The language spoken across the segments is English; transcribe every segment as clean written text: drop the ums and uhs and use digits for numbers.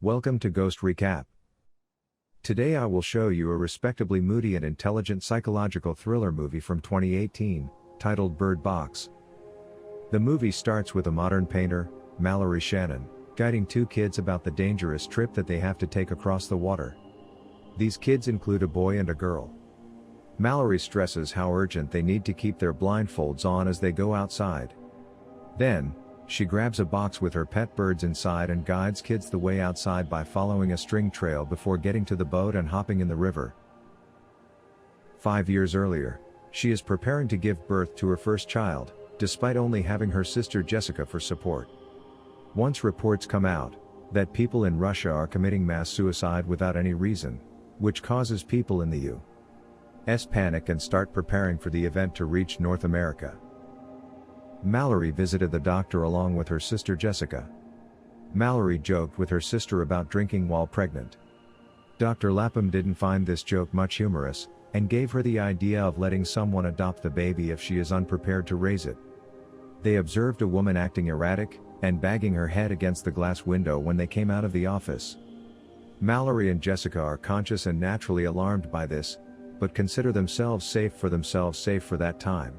Welcome to Ghost Recap. Today I will show you a respectably moody and intelligent psychological thriller movie from 2018, titled Bird Box. The movie starts with a modern painter, Mallory Shannon, guiding two kids about the dangerous trip that they have to take across the water. These kids include a boy and a girl. Mallory stresses how urgent they need to keep their blindfolds on as they go outside. Then, she grabs a box with her pet birds inside and guides kids the way outside by following a string trail before getting to the boat and hopping in the river. 5 years earlier, she is preparing to give birth to her first child, despite only having her sister Jessica for support. Once reports come out that people in Russia are committing mass suicide without any reason, which causes people in the U.S. panic and start preparing for the event to reach North America. Mallory visited the doctor along with her sister Jessica. Mallory joked with her sister about drinking while pregnant. Dr. Lapham didn't find this joke much humorous, and gave her the idea of letting someone adopt the baby if she is unprepared to raise it. They observed a woman acting erratic, and banging her head against the glass window when they came out of the office. Mallory and Jessica are conscious and naturally alarmed by this, but consider themselves safe for that time.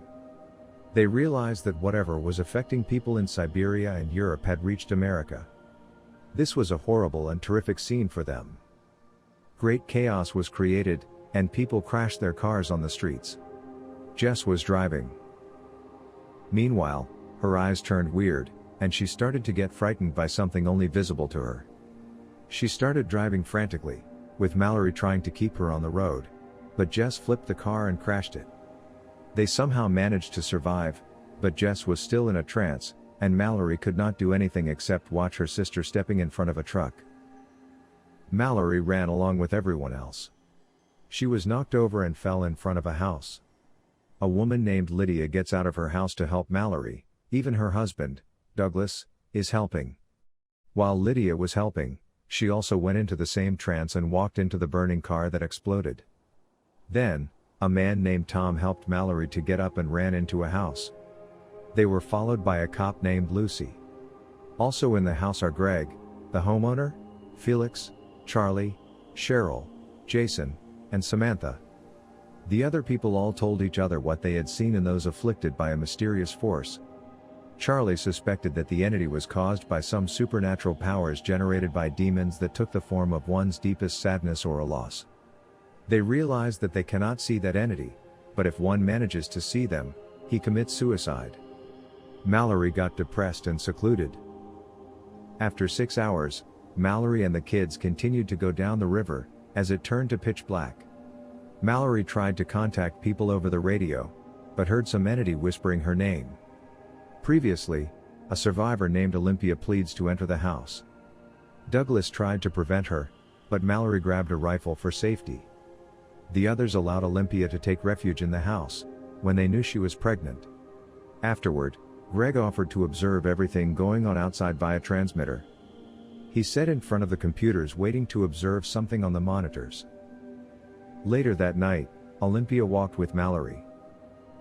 They realized that whatever was affecting people in Siberia and Europe had reached America. This was a horrible and terrific scene for them. Great chaos was created, and people crashed their cars on the streets. Jess was driving. Meanwhile, her eyes turned weird, and she started to get frightened by something only visible to her. She started driving frantically, with Mallory trying to keep her on the road, but Jess flipped the car and crashed it. They somehow managed to survive, but Jess was still in a trance, and Mallory could not do anything except watch her sister stepping in front of a truck. Mallory ran along with everyone else. She was knocked over and fell in front of a house. A woman named Lydia gets out of her house to help Mallory, even her husband, Douglas, is helping. While Lydia was helping, she also went into the same trance and walked into the burning car that exploded. Then, a man named Tom helped Mallory to get up and ran into a house. They were followed by a cop named Lucy. Also in the house are Greg, the homeowner, Felix, Charlie, Cheryl, Jason, and Samantha. The other people all told each other what they had seen in those afflicted by a mysterious force. Charlie suspected that the entity was caused by some supernatural powers generated by demons that took the form of one's deepest sadness or a loss. They realized that they cannot see that entity, but if one manages to see them, he commits suicide. Mallory got depressed and secluded. After 6 hours, Mallory and the kids continued to go down the river, as it turned to pitch black. Mallory tried to contact people over the radio, but heard some entity whispering her name. Previously, a survivor named Olympia pleads to enter the house. Douglas tried to prevent her, but Mallory grabbed a rifle for safety. The others allowed Olympia to take refuge in the house, when they knew she was pregnant. Afterward, Greg offered to observe everything going on outside via transmitter. He sat in front of the computers waiting to observe something on the monitors. Later that night, Olympia walked with Mallory.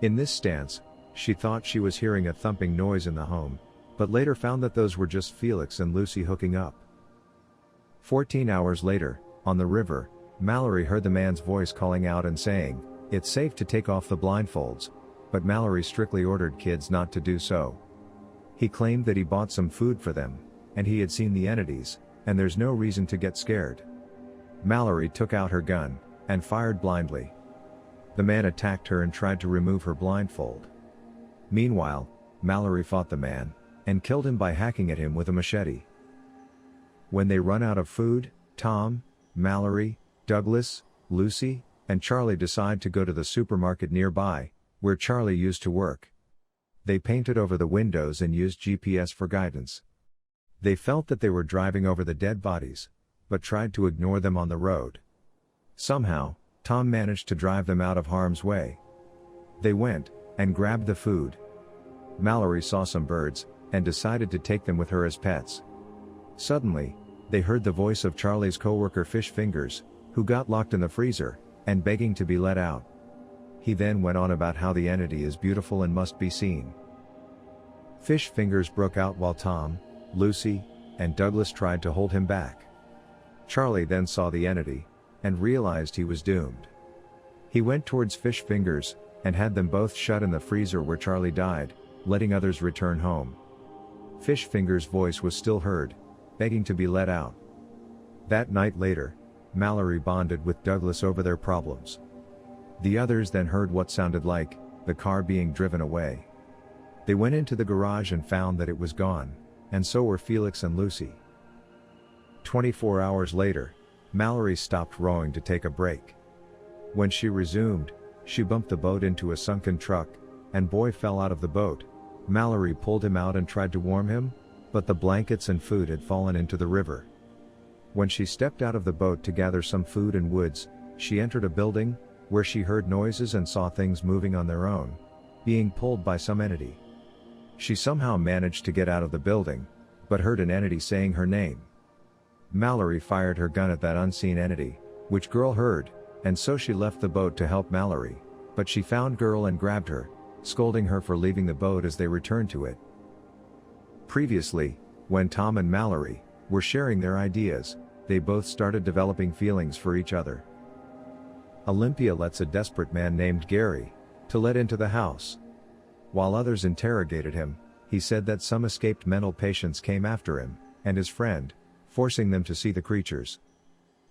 In this stance, she thought she was hearing a thumping noise in the home, but later found that those were just Felix and Lucy hooking up. 14 hours later, on the river, Mallory heard the man's voice calling out and saying, "It's safe to take off the blindfolds," but Mallory strictly ordered kids not to do so. He claimed that he bought some food for them, and he had seen the entities, and there's no reason to get scared. Mallory took out her gun, and fired blindly. The man attacked her and tried to remove her blindfold. Meanwhile, Mallory fought the man, and killed him by hacking at him with a machete. When they run out of food, Tom, Mallory, Douglas, Lucy, and Charlie decide to go to the supermarket nearby, where Charlie used to work. They painted over the windows and used GPS for guidance. They felt that they were driving over the dead bodies, but tried to ignore them on the road. Somehow, Tom managed to drive them out of harm's way. They went, and grabbed the food. Mallory saw some birds, and decided to take them with her as pets. Suddenly, they heard the voice of Charlie's coworker Fish Fingers, who got locked in the freezer, and begging to be let out. He then went on about how the entity is beautiful and must be seen. Fish Fingers broke out while Tom, Lucy, and Douglas tried to hold him back. Charlie then saw the entity, and realized he was doomed. He went towards Fish Fingers, and had them both shut in the freezer where Charlie died, letting others return home. Fish Fingers' voice was still heard, begging to be let out. That night later, Mallory bonded with Douglas over their problems. The others then heard what sounded like the car being driven away. They went into the garage and found that it was gone, and so were Felix and Lucy. 24 hours later, Mallory stopped rowing to take a break. When she resumed, she bumped the boat into a sunken truck, and Boy fell out of the boat. Mallory pulled him out and tried to warm him, but the blankets and food had fallen into the river. When she stepped out of the boat to gather some food and woods, she entered a building, where she heard noises and saw things moving on their own, being pulled by some entity. She somehow managed to get out of the building, but heard an entity saying her name. Mallory fired her gun at that unseen entity, which Girl heard, and so she left the boat to help Mallory, but she found Girl and grabbed her, scolding her for leaving the boat as they returned to it. Previously, when Tom and Mallory were sharing their ideas, they both started developing feelings for each other. Olympia lets a desperate man named Gary to let into the house. While others interrogated him, he said that some escaped mental patients came after him and his friend, forcing them to see the creatures.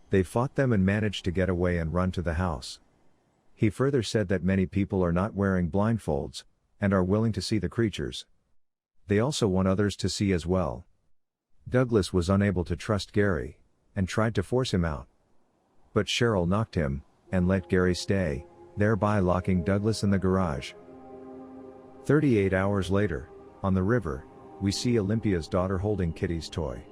They fought them and managed to get away and run to the house. He further said that many people are not wearing blindfolds and are willing to see the creatures. They also want others to see as well. Douglas was unable to trust Gary and tried to force him out. But Cheryl knocked him and let Gary stay, thereby locking Douglas in the garage. 38 hours later, on the river, we see Olympia's daughter holding Kitty's toy.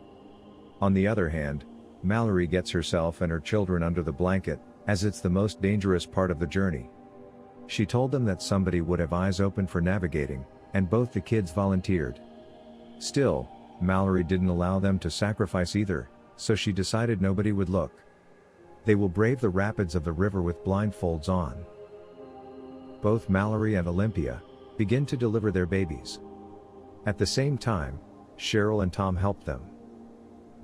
On the other hand, Mallory gets herself and her children under the blanket, as it's the most dangerous part of the journey. She told them that somebody would have eyes open for navigating, and both the kids volunteered. Still, Mallory didn't allow them to sacrifice either, so she decided nobody would look. They will brave the rapids of the river with blindfolds on. Both Mallory and Olympia begin to deliver their babies. At the same time, Cheryl and Tom helped them.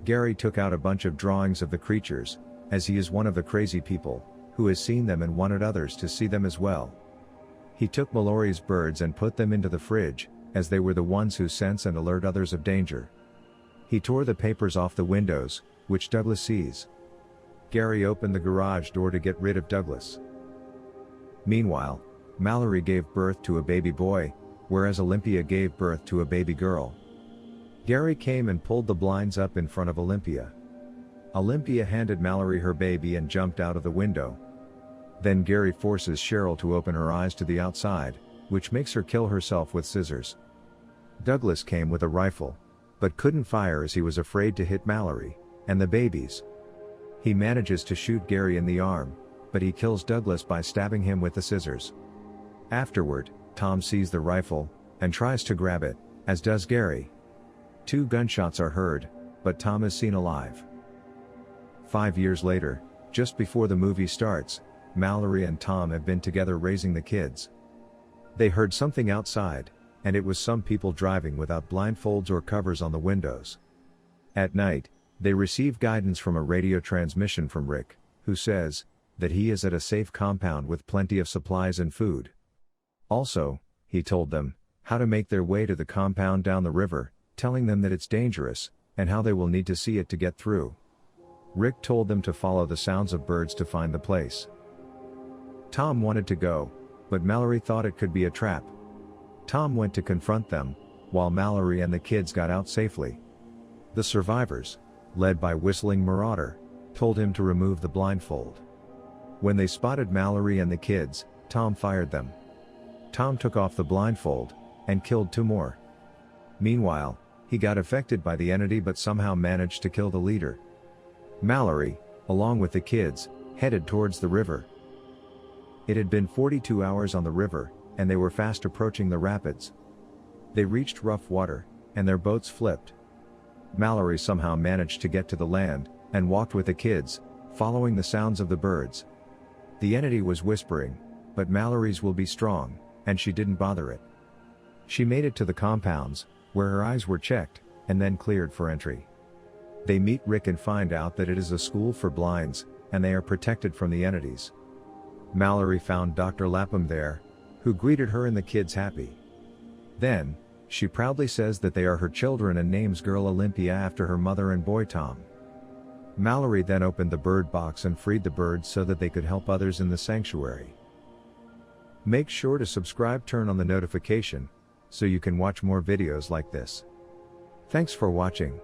Gary took out a bunch of drawings of the creatures, as he is one of the crazy people who has seen them and wanted others to see them as well. He took Mallory's birds and put them into the fridge, as they were the ones who sense and alert others of danger. He tore the papers off the windows, which Douglas sees. Gary opened the garage door to get rid of Douglas. Meanwhile, Mallory gave birth to a baby boy, whereas Olympia gave birth to a baby girl. Gary came and pulled the blinds up in front of Olympia. Olympia handed Mallory her baby and jumped out of the window. Then Gary forces Cheryl to open her eyes to the outside, which makes her kill herself with scissors. Douglas came with a rifle, but couldn't fire as he was afraid to hit Mallory and the babies. He manages to shoot Gary in the arm, but he kills Douglas by stabbing him with the scissors. Afterward, Tom sees the rifle and tries to grab it, as does Gary. 2 gunshots are heard, but Tom is seen alive. 5 years later, just before the movie starts, Mallory and Tom have been together raising the kids. They heard something outside, and it was some people driving without blindfolds or covers on the windows. At night, they receive guidance from a radio transmission from Rick, who says that he is at a safe compound with plenty of supplies and food. Also, he told them how to make their way to the compound down the river, telling them that it's dangerous, and how they will need to see it to get through. Rick told them to follow the sounds of birds to find the place. Tom wanted to go, but Mallory thought it could be a trap. Tom went to confront them, while Mallory and the kids got out safely. The survivors, led by Whistling Marauder, told him to remove the blindfold. When they spotted Mallory and the kids, Tom fired them. Tom took off the blindfold and killed 2 more. Meanwhile, he got affected by the entity but somehow managed to kill the leader. Mallory, along with the kids, headed towards the river. It had been 42 hours on the river, and they were fast approaching the rapids. They reached rough water, and their boats flipped. Mallory somehow managed to get to the land, and walked with the kids, following the sounds of the birds. The entity was whispering, but Mallory's will be strong, and she didn't bother it. She made it to the compounds, where her eyes were checked, and then cleared for entry. They meet Rick and find out that it is a school for blinds, and they are protected from the entities. Mallory found Dr. Lapham there, who greeted her and the kids happy. Then, she proudly says that they are her children and names girl Olympia after her mother and boy Tom. Mallory then opened the bird box and freed the birds so that they could help others in the sanctuary. Make sure to subscribe, turn on the notification, so you can watch more videos like this. Thanks for watching.